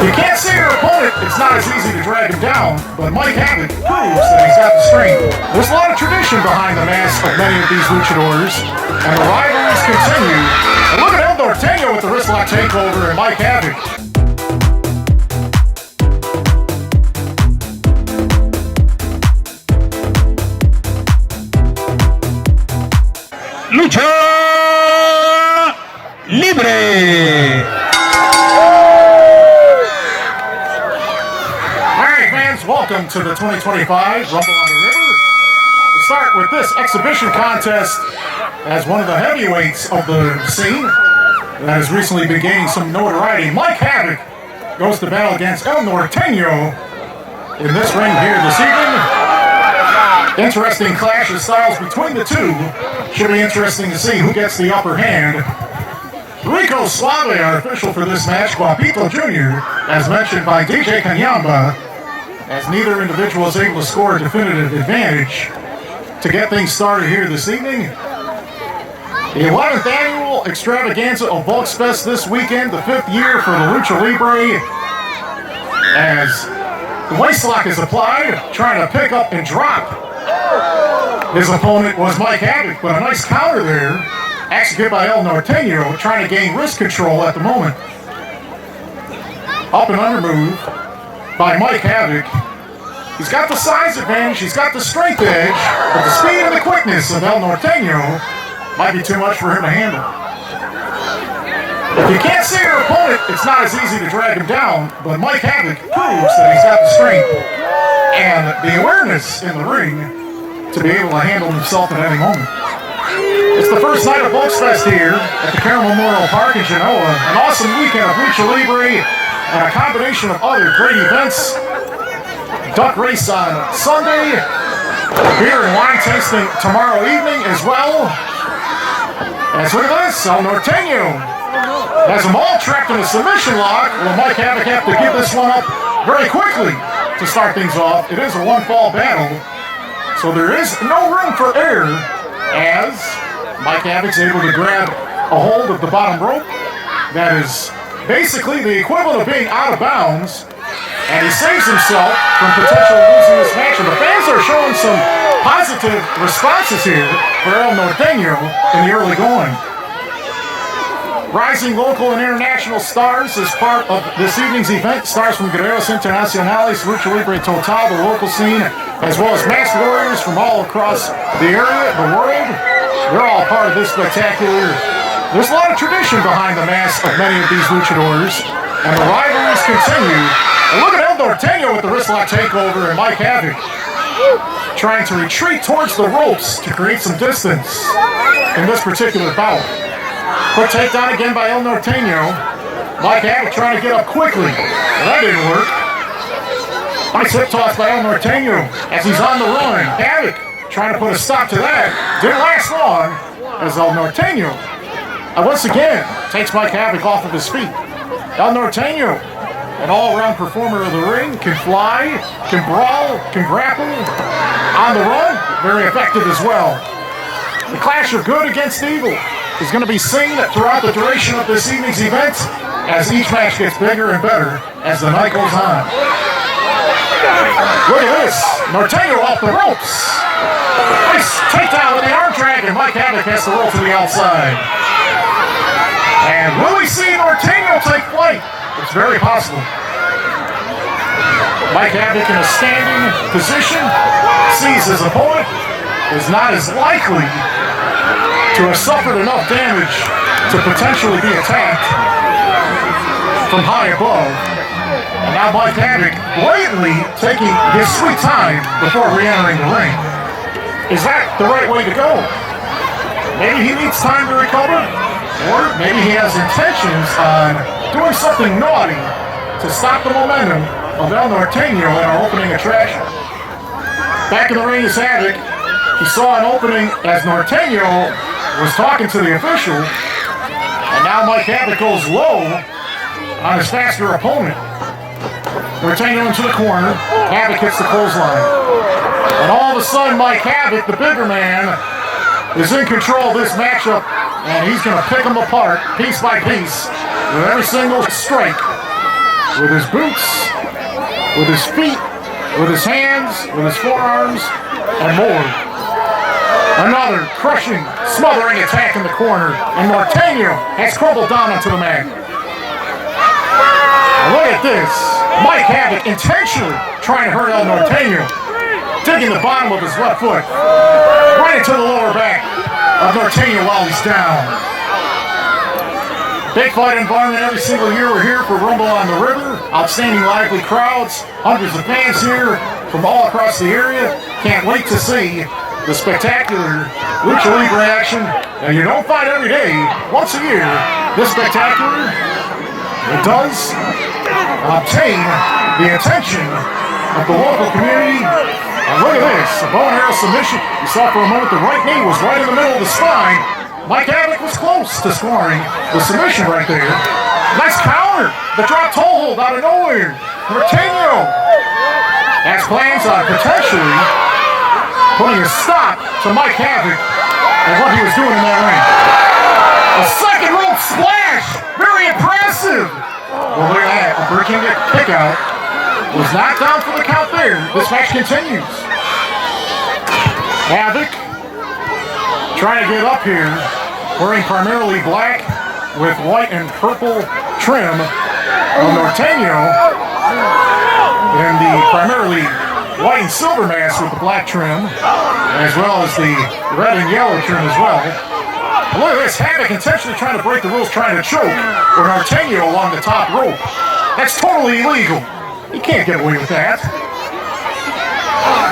If you can't see your opponent, it's not as easy to drag him down, but Mike Havoc proves that he's got the strength. There's a lot of tradition behind the mask of many of these luchadors, and the rivalries continue. And look at El Norteño with the wrist lock takeover and Mike Havoc. Lucha Libre. Welcome to the 2025 Rumble on the River. We start with this exhibition contest as one of the heavyweights of the scene that has recently been gaining some notoriety. Mike Havoc goes to battle against El Norteño in this ring here this evening. Interesting clash of styles between the two. Should be interesting to see who gets the upper hand. Rico Suave, our official for this match, Guapito Jr., as mentioned by DJ Kanyamba, as neither individual is able to score a definitive advantage to get things started here this evening. The 11th annual extravaganza of Volksfest this weekend, the 5th year for the Lucha Libre, as the waist lock is applied, trying to pick up and drop. His opponent was Mike Havoc, but a nice counter there, executed by El Norteño, trying to gain wrist control at the moment. Up and under move by Mike Havoc. He's got the size advantage, he's got the strength edge, but the speed and the quickness of El Norteño might be too much for him to handle. If you can't see your opponent, it's not as easy to drag him down, but Mike Havoc proves that he's got the strength and the awareness in the ring to be able to handle himself at any moment. It's the first night of Volksfest here at the Carroll Memorial Park in Genoa, an awesome weekend of Lucha Libre and a combination of other great events. Duck race on Sunday, beer and wine tasting tomorrow evening as well. And so look at this, El Norteño has them all trapped in a submission lock. Will Mike Havoc have to give this one up very quickly to start things off? It is a one-fall battle, so there is no room for error as Mike Havoc's able to grab a hold of the bottom rope. That is basically the equivalent of being out of bounds. And he saves himself from potentially losing this match. And the fans are showing some positive responses here for El Norteño in the early going. Rising local and international stars as part of this evening's event. Stars from Guerreros, Internacionales, Lucha Libre Total, the local scene, as well as masked warriors from all across the area, the world. They're all part of this spectacular. There's a lot of tradition behind the mask of many of these luchadors, and the rivalries continue. And look at El Norteño with the wrist lock takeover and Mike Havoc trying to retreat towards the ropes to create some distance in this particular bout. Quick takedown again by El Norteño. Mike Havoc trying to get up quickly. Well, that didn't work. Nice hip toss by El Norteño as he's on the run. Havoc trying to put a stop to that. Didn't last long as El Norteño once again takes Mike Havoc off of his feet. El Norteño, an all-around performer of the ring, can fly, can brawl, can grapple, on the run, very effective as well. The clash of good against evil is going to be seen throughout the duration of this evening's event as each match gets bigger and better as the night goes on. Look at this, Norteño off the ropes. Nice takedown with the arm drag, and Mike Havoc has to roll to the outside. And will we see Norteño take flight? It's very possible. Mike Havoc in a standing position sees his opponent is not as likely to have suffered enough damage to potentially be attacked from high above. And now Mike Havoc blatantly taking his sweet time before re-entering the ring. Is that the right way to go? Maybe he needs time to recover, or maybe he has intentions on doing something naughty to stop the momentum of El Norteño in our opening attraction. Back in the ring is Havoc. He saw an opening as Norteño was talking to the official, and now Mike Havoc goes low on his faster opponent. Norteño into the corner. Havoc hits the clothesline. And all of a sudden, Mike Havoc, the bigger man, is in control of this matchup, and he's going to pick them apart piece by piece with every single strike. with his boots, with his feet, with his hands, with his forearms, and more. Another crushing, smothering attack in the corner, and Norteño has crumbled down onto the mat. Look at this. Mike Havoc intentionally trying to hurt El Norteño, digging the bottom of his left foot right into the lower back of Norteño while he's down. Big fight environment every single year. We're here for Rumble on the River. Outstanding lively crowds, hundreds of fans here from all across the area. Can't wait to see the spectacular Lucha Libre action. And you don't fight every day, once a year. This spectacular, it does obtain the attention of the local community. And look at this, a bow and arrow submission. You saw for a moment the right knee was right in the middle of the spine. Mike Havoc was close to scoring the submission right there. Nice counter, the drop toe hold out of nowhere. Norteño has plans on potentially putting a stop to Mike Havoc and what he was doing in that ring. A second rope splash, very impressive. Well, look at that, a breaking kick out. Was knocked down for the count there. This match continues. Havoc trying to get up here, wearing primarily black with white and purple trim. Norteño in the primarily white and silver mask with the black trim, as well as the red and yellow trim as well. Look at this, Havoc intentionally trying to break the rules, trying to choke with Norteño along the top rope. That's totally illegal. You can't get away with that.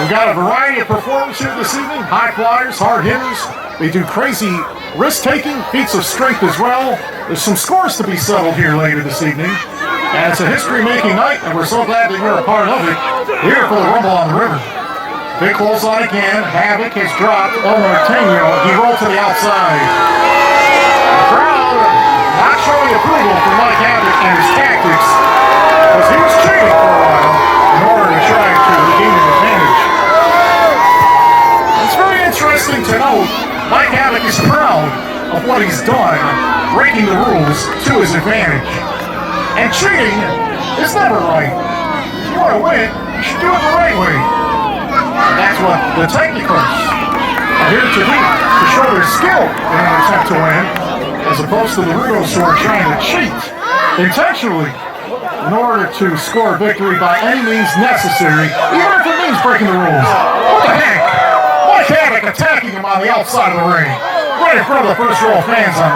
We've got a variety of performers here this evening. High flyers, hard hitters. They do crazy risk-taking, feats of strength as well. There's some scores to be settled here later this evening. And it's a history-making night, and we're so glad that you're a part of it here for the Rumble on the River. Big clothesline again. Havoc has dropped El Norteño. He rolled to the outside. The crowd not showing approval for Mike Havoc and his tactics, because he was cheating for a while in order to try to regain an advantage. It's very interesting to note Mike Havoc is proud of what he's done, breaking the rules to his advantage. And cheating is never right. If you want to win, you should do it the right way. And that's what the technicals are here to do, to show their skill in an attempt to win, as opposed to the rudos who are trying to cheat intentionally in order to score a victory by any means necessary, even if it means breaking the rules. What the heck? Mike Havoc attacking him on the outside of the ring, right in front of the first row of fans on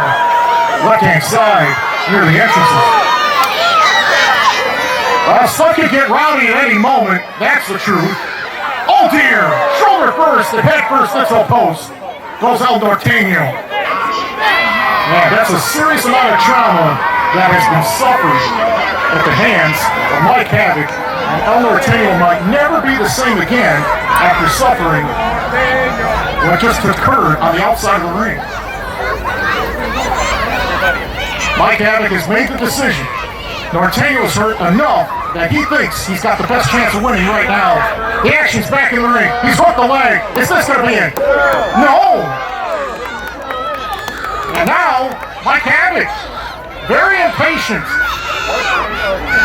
the left-hand side near the entrances. Stuff could get rowdy at any moment, that's the truth. Oh dear, shoulder first and head first into a post. Goes El Norteño. Man, that's a serious amount of trauma that has been suffered at the hands of Mike Havoc. And El Norteño might never be the same again after suffering what just occurred on the outside of the ring. Mike Havoc has made the decision. Norteño is hurt enough that he thinks he's got the best chance of winning right now. The action's back in the ring. He's hooked the leg. Is this going to be it? No! And now, Mike Havoc, very impatient.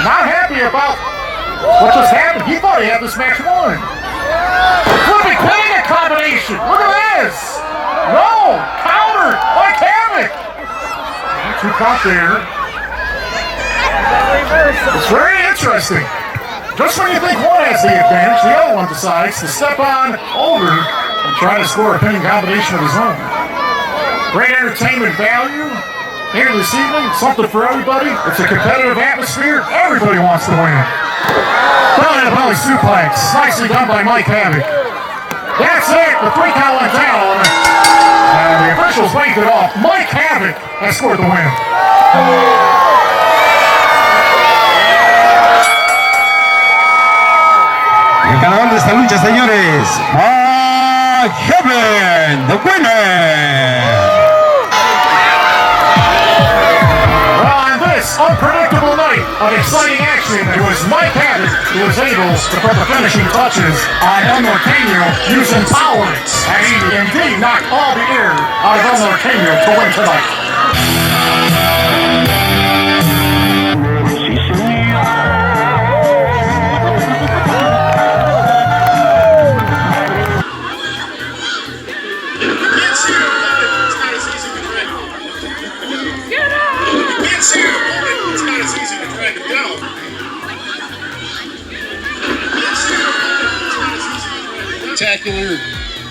Not happy about what just happened. He thought he had this match won. Flipping panic combination. Look at this. No! Counter! Mike Havoc! 2 count there. It's very interesting. Just when you think one has the advantage, the other one decides to step on over and try to score a pinning combination of his own. Great entertainment value here this evening. Something for everybody. It's a competitive atmosphere. Everybody wants to win. Belly suplex. Nicely done by Mike Havoc. That's it. The 3 count went down. And the officials waved it off. Mike Havoc has scored the win. El ganador de esta lucha, señores, Mike Havoc, the winner. Well, on this unpredictable night of exciting action, it was Mike Havoc who was able to put the finishing touches on El Norteño using power. And he indeed knocked all the air out of El Norteño to win tonight. go. Spectacular.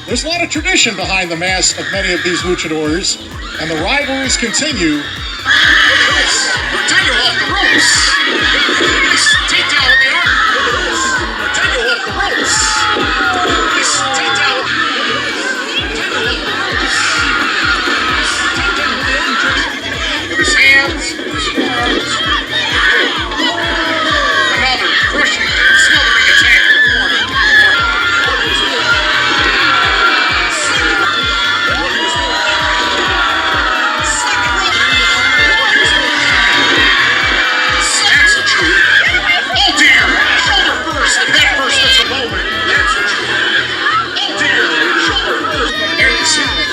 There's a lot of tradition behind the mask of many of these luchadors, and the rivalries continue. Norteño off the ropes. Nice takedown with the arm. Norteño off the ropes. Nice takedown. Norteño off the ropes. With his hands, his arms. Another crushing, smothering attack in the corner.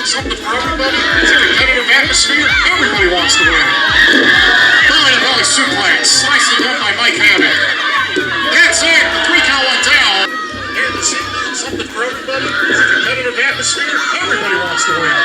Something for everybody. It's a competitive atmosphere. Everybody wants to win. Belly to belly suplex. Slicing down by Mike Havoc. That's it. The 3 count went down. Something for everybody. It's a competitive atmosphere. Everybody wants to win.